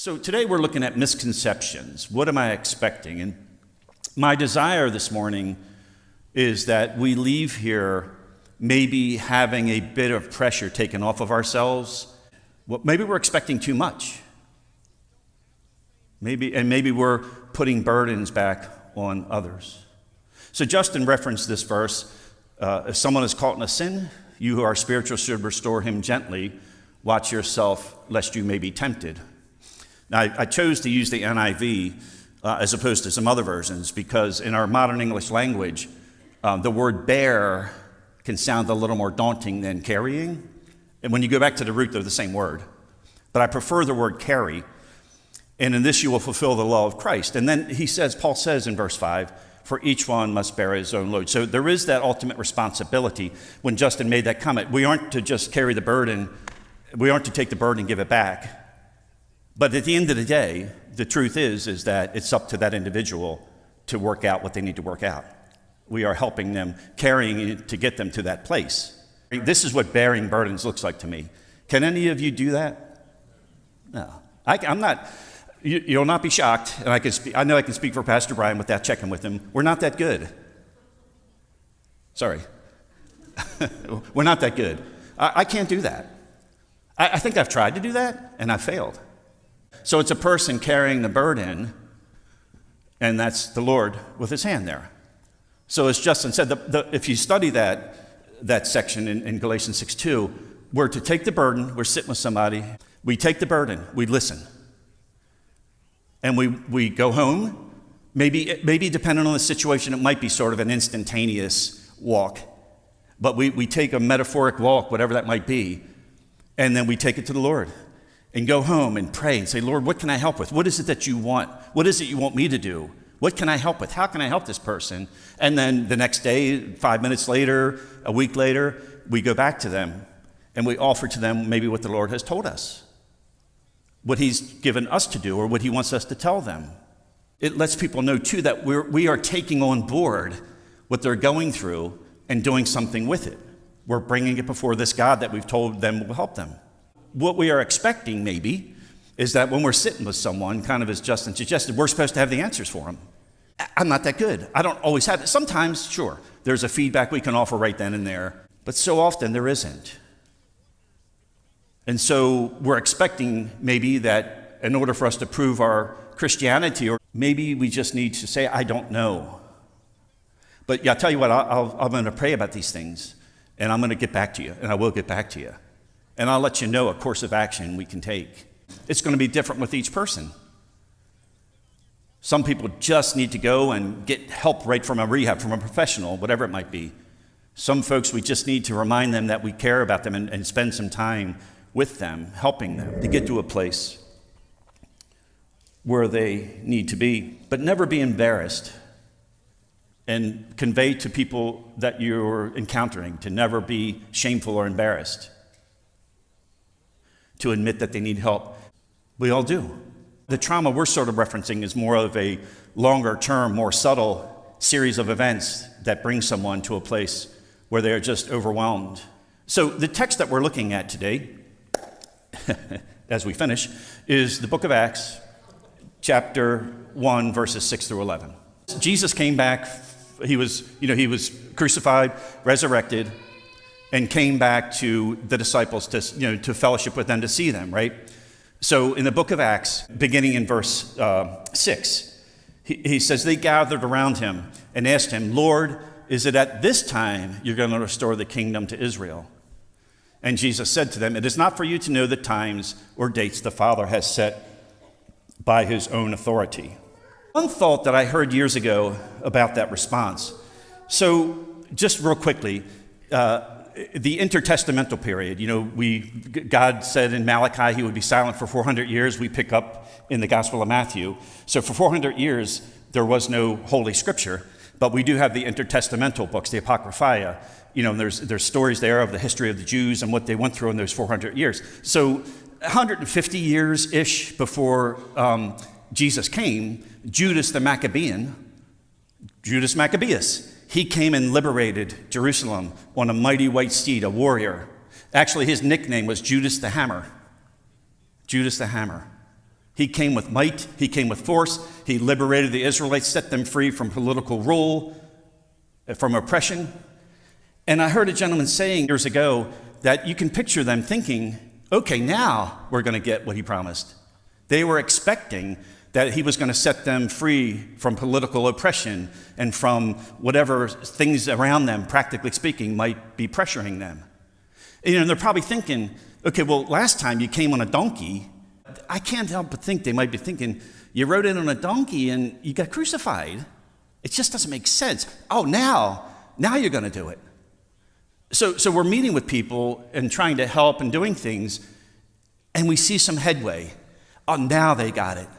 So today we're looking at misconceptions. What am I expecting? And my desire this morning is that we leave here maybe having a bit of pressure taken off of ourselves. Well, maybe we're expecting too much. Maybe we're putting burdens back on others. So Justin referenced this verse. If someone is caught in a sin, you who are spiritual should restore him gently. Watch yourself, lest you may be tempted. Now, I chose to use the NIV as opposed to some other versions because in our modern English language, the word bear can sound a little more daunting than carrying. And when you go back to the root, they're the same word. But I prefer the word carry. And in this you will fulfill the law of Christ. And then Paul says in verse 5, for each one must bear his own load. So there is that ultimate responsibility. When Justin made that comment, we aren't to just carry the burden. We aren't to take the burden and give it back. But at the end of the day, the truth is that it's up to that individual to work out what they need to work out. We are helping them, carrying it to get them to that place. This is what bearing burdens looks like to me. Can any of you do that? No. I'm not. You'll not be shocked, and I know I can speak for Pastor Brian without checking with him. We're not that good. Sorry. We're not that good. I can't do that. I think I've tried to do that, and I failed. So it's a person carrying the burden, and that's the Lord with his hand there. So as Justin said, if you study that section in Galatians 6:2, we're to take the burden, we're sitting with somebody, we take the burden, we listen. And we go home, maybe depending on the situation, it might be sort of an instantaneous walk, but we take a metaphoric walk, whatever that might be, and then we take it to the Lord and go home and pray and say, Lord, what can I help with? What is it that you want? What is it you want me to do? What can I help with? How can I help this person? And then the next day, 5 minutes later, a week later, we go back to them and we offer to them maybe what the Lord has told us, what he's given us to do or what he wants us to tell them. It lets people know too that we are taking on board what they're going through and doing something with it. We're bringing it before this God that we've told them will help them. What we are expecting maybe is that when we're sitting with someone, kind of as Justin suggested, we're supposed to have the answers for them. I'm not that good. I don't always have it. Sometimes, sure, there's a feedback we can offer right then and there, but so often there isn't. And so we're expecting maybe that in order for us to prove our Christianity, or maybe we just need to say, I don't know. But yeah, I'll tell you what, I'm going to pray about these things, and I'm going to get back to you, and I will get back to you. And I'll let you know a course of action we can take. It's going to be different with each person. Some people just need to go and get help right from a rehab, from a professional, whatever it might be. Some folks, we just need to remind them that we care about them and spend some time with them, helping them to get to a place where they need to be. But never be embarrassed, and convey to people that you're encountering to never be shameful or embarrassed, to admit that they need help. We all do. The trauma we're sort of referencing is more of a longer term, more subtle series of events that bring someone to a place where they are just overwhelmed. So the text that we're looking at today, as we finish, is the book of Acts, chapter 1, verses 6 through 11. Jesus came back. He was crucified, resurrected, and came back to the disciples to fellowship with them, to see them, right? So in the book of Acts, beginning in verse 6, he says, they gathered around him and asked him, Lord, is it at this time you're going to restore the kingdom to Israel? And Jesus said to them, it is not for you to know the times or dates the Father has set by his own authority. One thought that I heard years ago about that response. So just real quickly, the intertestamental period, God said in Malachi he would be silent for 400 years. We pick up in the Gospel of Matthew. So for 400 years, there was no Holy Scripture, but we do have the intertestamental books, the Apocrypha. There's stories there of the history of the Jews and what they went through in those 400 years. So 150 years-ish before Jesus came, Judas Maccabeus, he came and liberated Jerusalem on a mighty white steed, a warrior. Actually, his nickname was Judas the Hammer. Judas the Hammer. He came with might. He came with force. He liberated the Israelites, set them free from political rule, from oppression. And I heard a gentleman saying years ago that you can picture them thinking, okay, now we're going to get what he promised. They were expecting that he was going to set them free from political oppression and from whatever things around them, practically speaking, might be pressuring them. And they're probably thinking, okay, well, last time you came on a donkey. I can't help but think they might be thinking, you rode in on a donkey and you got crucified. It just doesn't make sense. Oh, now you're going to do it. So we're meeting with people and trying to help and doing things, and we see some headway. Oh, now they got it.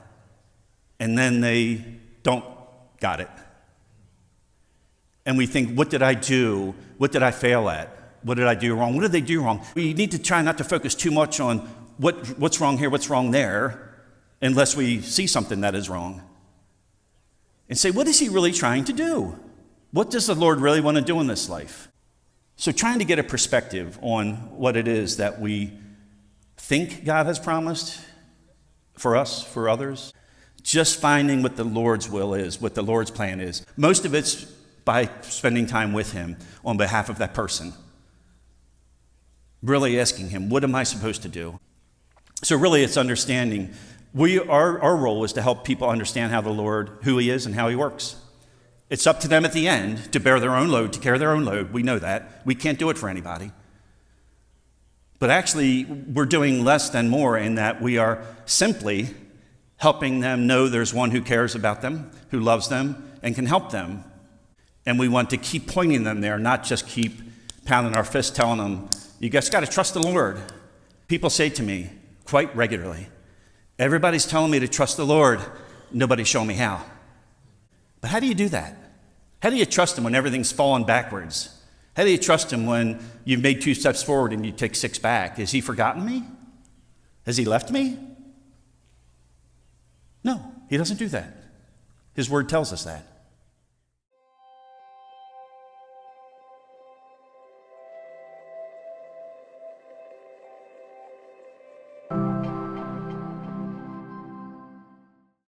And then they don't got it. And we think, what did I do? What did I fail at? What did I do wrong? What did they do wrong? We need to try not to focus too much on what's wrong here, what's wrong there, unless we see something that is wrong. And say, what is he really trying to do? What does the Lord really want to do in this life? So trying to get a perspective on what it is that we think God has promised for us, for others, just finding what the Lord's will is, what the Lord's plan is. Most of it's by spending time with him on behalf of that person. Really asking him, what am I supposed to do? So really it's understanding. Our role is to help people understand how the Lord, who he is and how he works. It's up to them at the end to bear their own load, to carry their own load. We know that. We can't do it for anybody. But actually, we're doing less than more in that we are simply helping them know there's one who cares about them, who loves them, and can help them. And we want to keep pointing them there, not just keep pounding our fist telling them, you guys got to trust the Lord. People say to me quite regularly, everybody's telling me to trust the Lord. Nobody's showing me how. But how do you do that? How do you trust him when everything's fallen backwards? How do you trust him when you've made 2 steps forward and you take 6 back? Has he forgotten me? Has he left me? No, he doesn't do that. His word tells us that.